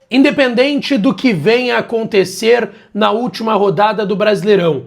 Independente do que venha a acontecer na última rodada do Brasileirão,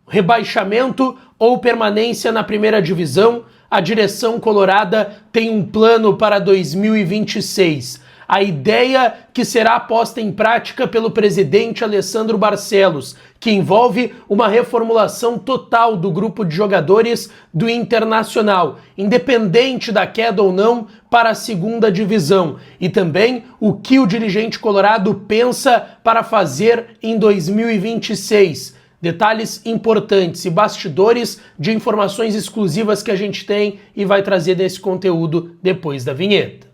rebaixamento ou permanência na primeira divisão, a direção colorada tem um plano para 2026. A ideia que será posta em prática pelo presidente Alessandro Barcelos, que envolve uma reformulação total do grupo de jogadores do Internacional, independente da queda ou não para a segunda divisão, e também o que o dirigente colorado pensa para fazer em 2026. Detalhes importantes e bastidores de informações exclusivas que a gente tem e vai trazer nesse conteúdo depois da vinheta.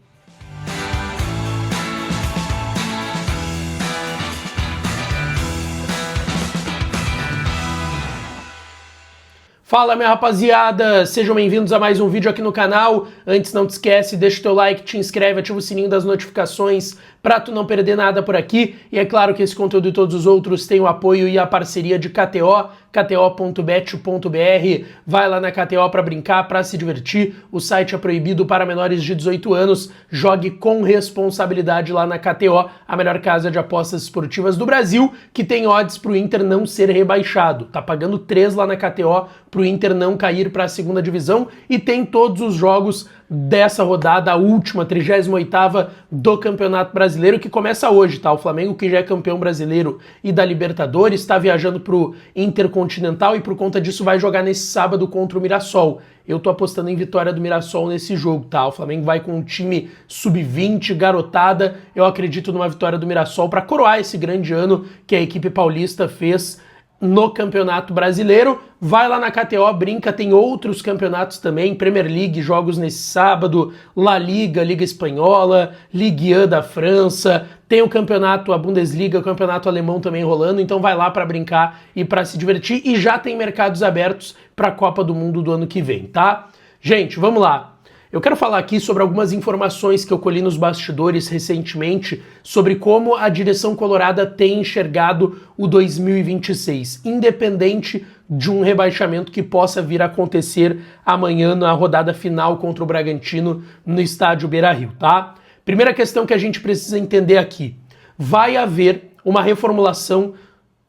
Fala, minha rapaziada, sejam bem-vindos a mais um vídeo aqui no canal. Antes, não te esquece, deixa o teu like, te inscreve, ativa o sininho das notificações para tu não perder nada por aqui. E é claro que esse conteúdo e todos os outros têm o apoio e a parceria de KTO, kto.bet.br. Vai lá na KTO para brincar, para se divertir. O site é proibido para menores de 18 anos. Jogue com responsabilidade lá na KTO, a melhor casa de apostas esportivas do Brasil, que tem odds para o Inter não ser rebaixado. Tá pagando 3 lá na KTO para o Inter não cair para a segunda divisão, e tem todos os jogos dessa rodada, a última, 38ª do Campeonato Brasileiro, que começa hoje, tá? O Flamengo, que já é campeão brasileiro e da Libertadores, está viajando pro Intercontinental e por conta disso vai jogar nesse sábado contra o Mirassol. Eu tô apostando em vitória do Mirassol nesse jogo, tá? O Flamengo vai com um time sub-20, garotada. Eu acredito numa vitória do Mirassol para coroar esse grande ano que a equipe paulista fez no Campeonato Brasileiro. Vai lá na KTO, brinca, tem outros campeonatos também, Premier League, jogos nesse sábado, La Liga, Liga Espanhola, Ligue 1 da França, tem o campeonato, a Bundesliga, o campeonato alemão também rolando, então vai lá para brincar e para se divertir, e já tem mercados abertos para a Copa do Mundo do ano que vem, tá? Gente, vamos lá. Eu quero falar aqui sobre algumas informações que eu colhi nos bastidores recentemente sobre como a direção colorada tem enxergado o 2026, independente de um rebaixamento que possa vir a acontecer amanhã na rodada final contra o Bragantino no estádio Beira-Rio, tá? Primeira questão que a gente precisa entender aqui: vai haver uma reformulação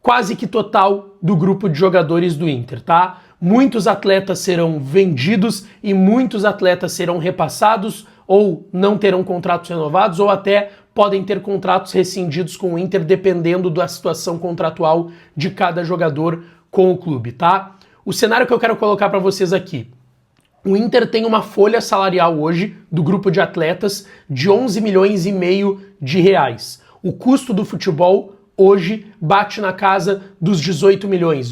quase que total do grupo de jogadores do Inter, tá? Muitos atletas serão vendidos e muitos atletas serão repassados ou não terão contratos renovados ou até podem ter contratos rescindidos com o Inter, dependendo da situação contratual de cada jogador com o clube, tá? O cenário que eu quero colocar para vocês aqui: o Inter tem uma folha salarial hoje do grupo de atletas de 11 milhões e meio de reais. O custo do futebol hoje bate na casa dos 18 milhões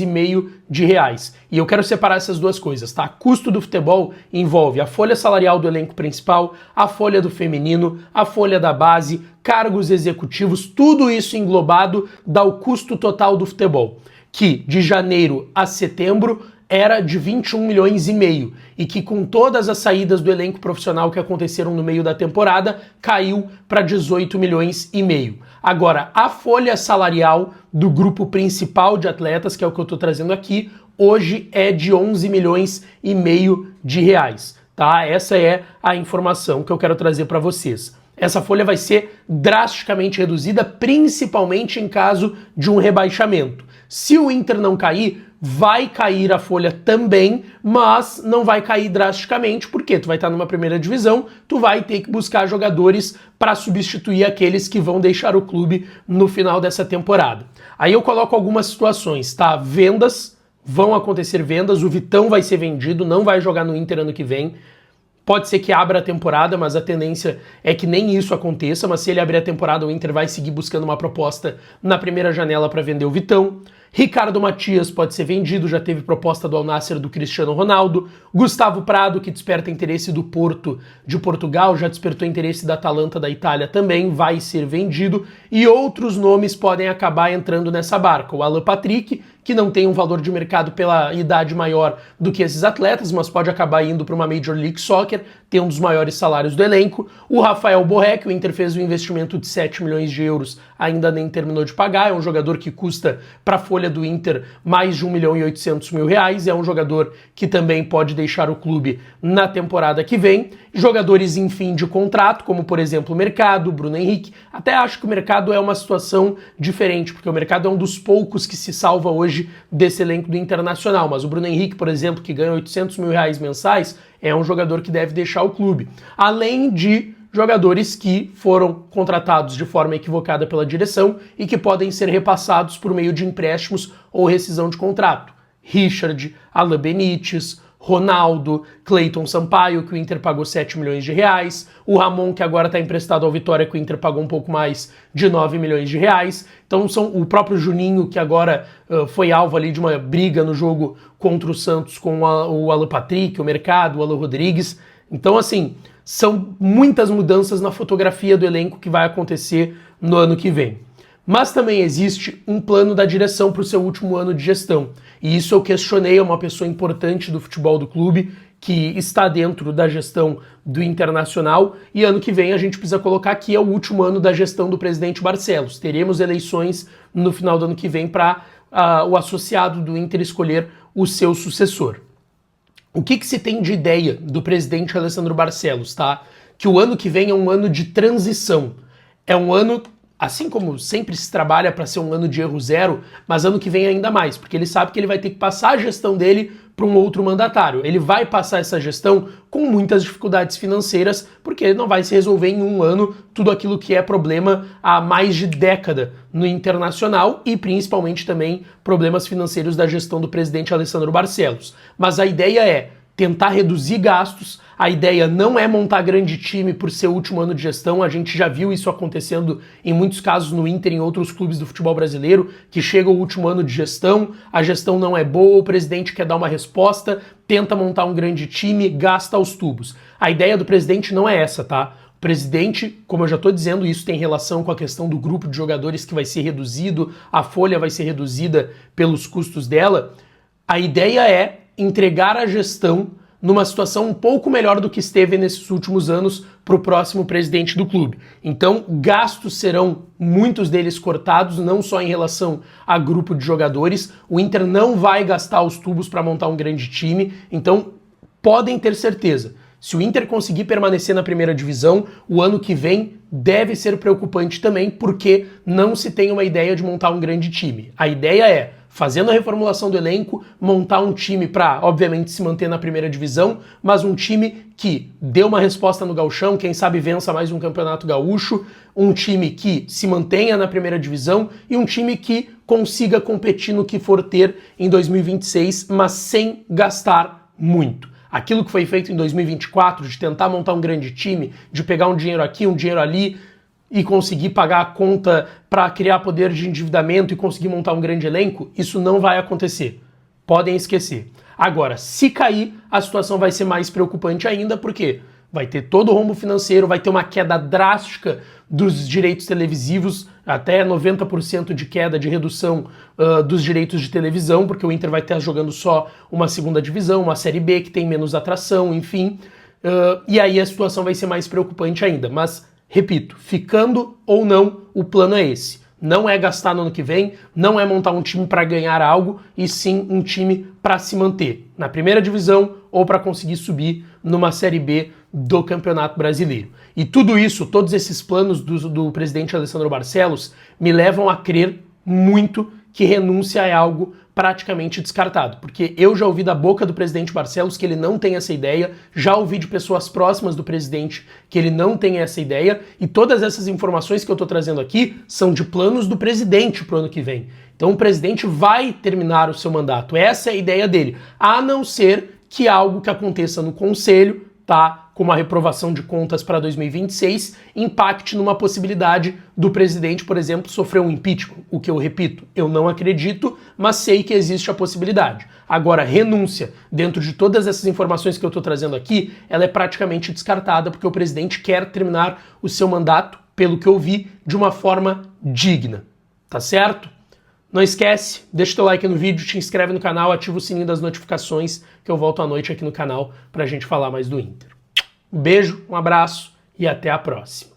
e meio de reais. E eu quero separar essas duas coisas, tá? Custo do futebol envolve a folha salarial do elenco principal, a folha do feminino, a folha da base, cargos executivos, tudo isso englobado dá o custo total do futebol, que de janeiro a setembro era de 21 milhões e meio, e que com todas as saídas do elenco profissional que aconteceram no meio da temporada, caiu para 18 milhões e meio. Agora, a folha salarial do grupo principal de atletas, que é o que eu estou trazendo aqui, hoje é de 11 milhões e meio de reais, tá? Essa é a informação que eu quero trazer para vocês. Essa folha vai ser drasticamente reduzida, principalmente em caso de um rebaixamento. Se o Inter não cair, vai cair a folha também, mas não vai cair drasticamente, porque tu vai estar numa primeira divisão, tu vai ter que buscar jogadores para substituir aqueles que vão deixar o clube no final dessa temporada. Aí eu coloco algumas situações, tá? Vendas, vão acontecer vendas, o Vitão vai ser vendido, não vai jogar no Inter ano que vem. Pode ser que abra a temporada, mas a tendência é que nem isso aconteça, mas se ele abrir a temporada, o Inter vai seguir buscando uma proposta na primeira janela para vender o Vitão. Ricardo Matias pode ser vendido, já teve proposta do Al Nassr do Cristiano Ronaldo. Gustavo Prado, que desperta interesse do Porto de Portugal, já despertou interesse da Atalanta da Itália, também vai ser vendido. E outros nomes podem acabar entrando nessa barca. O Alan Patrick, que não tem um valor de mercado pela idade maior do que esses atletas, mas pode acabar indo para uma Major League Soccer, ter um dos maiores salários do elenco. O Rafael Borré, que o Inter fez um investimento de 7 milhões de euros, ainda nem terminou de pagar, é um jogador que custa para a folha do Inter mais de 1 milhão e 800 mil reais, é um jogador que também pode deixar o clube na temporada que vem. Jogadores em fim de contrato, como por exemplo o Mercado, Bruno Henrique. Até acho que o Mercado é uma situação diferente, porque o Mercado é um dos poucos que se salva hoje desse elenco do Internacional, mas o Bruno Henrique, por exemplo, que ganha 800 mil reais mensais, é um jogador que deve deixar o clube. Além de jogadores que foram contratados de forma equivocada pela direção e que podem ser repassados por meio de empréstimos ou rescisão de contrato. Richard, Alan Benítez, Ronaldo, Cleiton Sampaio, que o Inter pagou 7 milhões de reais, o Ramon, que agora está emprestado ao Vitória, que o Inter pagou um pouco mais de 9 milhões de reais. Então são o próprio Juninho, que agora foi alvo ali de uma briga no jogo contra o Santos com o Alan Patrick, o Mercado, o Alan Rodrigues. Então, assim, são muitas mudanças na fotografia do elenco que vai acontecer no ano que vem. Mas também existe um plano da direção para o seu último ano de gestão. E isso eu questionei a uma pessoa importante do futebol do clube, que está dentro da gestão do Internacional, e ano que vem a gente precisa colocar que é o último ano da gestão do presidente Barcelos. Teremos eleições no final do ano que vem para o associado do Inter escolher o seu sucessor. O que se tem de ideia do presidente Alessandro Barcelos, tá? Que o ano que vem é um ano de transição. É um ano, assim como sempre se trabalha para ser um ano de erro zero, mas ano que vem ainda mais, porque ele sabe que ele vai ter que passar a gestão dele para um outro mandatário. Ele vai passar essa gestão com muitas dificuldades financeiras, porque não vai se resolver em um ano tudo aquilo que é problema há mais de década no Internacional e principalmente também problemas financeiros da gestão do presidente Alessandro Barcelos. Mas a ideia é tentar reduzir gastos. A ideia não é montar grande time por ser o último ano de gestão. A gente já viu isso acontecendo em muitos casos no Inter e em outros clubes do futebol brasileiro, que chega o último ano de gestão, a gestão não é boa, o presidente quer dar uma resposta, tenta montar um grande time, gasta aos tubos. A ideia do presidente não é essa, tá? O presidente, como eu já estou dizendo, isso tem relação com a questão do grupo de jogadores que vai ser reduzido, a folha vai ser reduzida pelos custos dela. A ideia é entregar a gestão numa situação um pouco melhor do que esteve nesses últimos anos para o próximo presidente do clube. Então, gastos serão, muitos deles cortados, não só em relação a grupo de jogadores. O Inter não vai gastar os tubos para montar um grande time, então podem ter certeza. Se o Inter conseguir permanecer na primeira divisão, o ano que vem deve ser preocupante também, porque não se tem uma ideia de montar um grande time. A ideia é, fazendo a reformulação do elenco, montar um time para, obviamente, se manter na primeira divisão, mas um time que dê uma resposta no Gauchão, quem sabe vença mais um campeonato gaúcho, um time que se mantenha na primeira divisão e um time que consiga competir no que for ter em 2026, mas sem gastar muito. Aquilo que foi feito em 2024, de tentar montar um grande time, de pegar um dinheiro aqui, um dinheiro ali e conseguir pagar a conta para criar poder de endividamento e conseguir montar um grande elenco, isso não vai acontecer. Podem esquecer. Agora, se cair, a situação vai ser mais preocupante ainda, porque vai ter todo o rombo financeiro, vai ter uma queda drástica dos direitos televisivos, até 90% de queda, de redução dos direitos de televisão, porque o Inter vai estar jogando só uma segunda divisão, uma Série B que tem menos atração, enfim. E aí a situação vai ser mais preocupante ainda. Mas, repito, ficando ou não, o plano é esse. Não é gastar no ano que vem, não é montar um time para ganhar algo, e sim um time para se manter na primeira divisão ou para conseguir subir numa Série B do Campeonato Brasileiro. E tudo isso, todos esses planos do presidente Alessandro Barcelos me levam a crer muito que renúncia é algo praticamente descartado, porque eu já ouvi da boca do presidente Barcelos que ele não tem essa ideia, já ouvi de pessoas próximas do presidente que ele não tem essa ideia, e todas essas informações que eu estou trazendo aqui são de planos do presidente para o ano que vem. Então o presidente vai terminar o seu mandato, essa é a ideia dele, a não ser que algo que aconteça no conselho, tá, como a reprovação de contas para 2026, impacte numa possibilidade do presidente, por exemplo, sofrer um impeachment. O que eu repito, eu não acredito, mas sei que existe a possibilidade. Agora, renúncia, dentro de todas essas informações que eu estou trazendo aqui, ela é praticamente descartada, porque o presidente quer terminar o seu mandato, pelo que eu vi, de uma forma digna. Tá certo? Não esquece, deixa o teu like no vídeo, te inscreve no canal, ativa o sininho das notificações, que eu volto à noite aqui no canal pra gente falar mais do Inter. Um beijo, um abraço e até a próxima.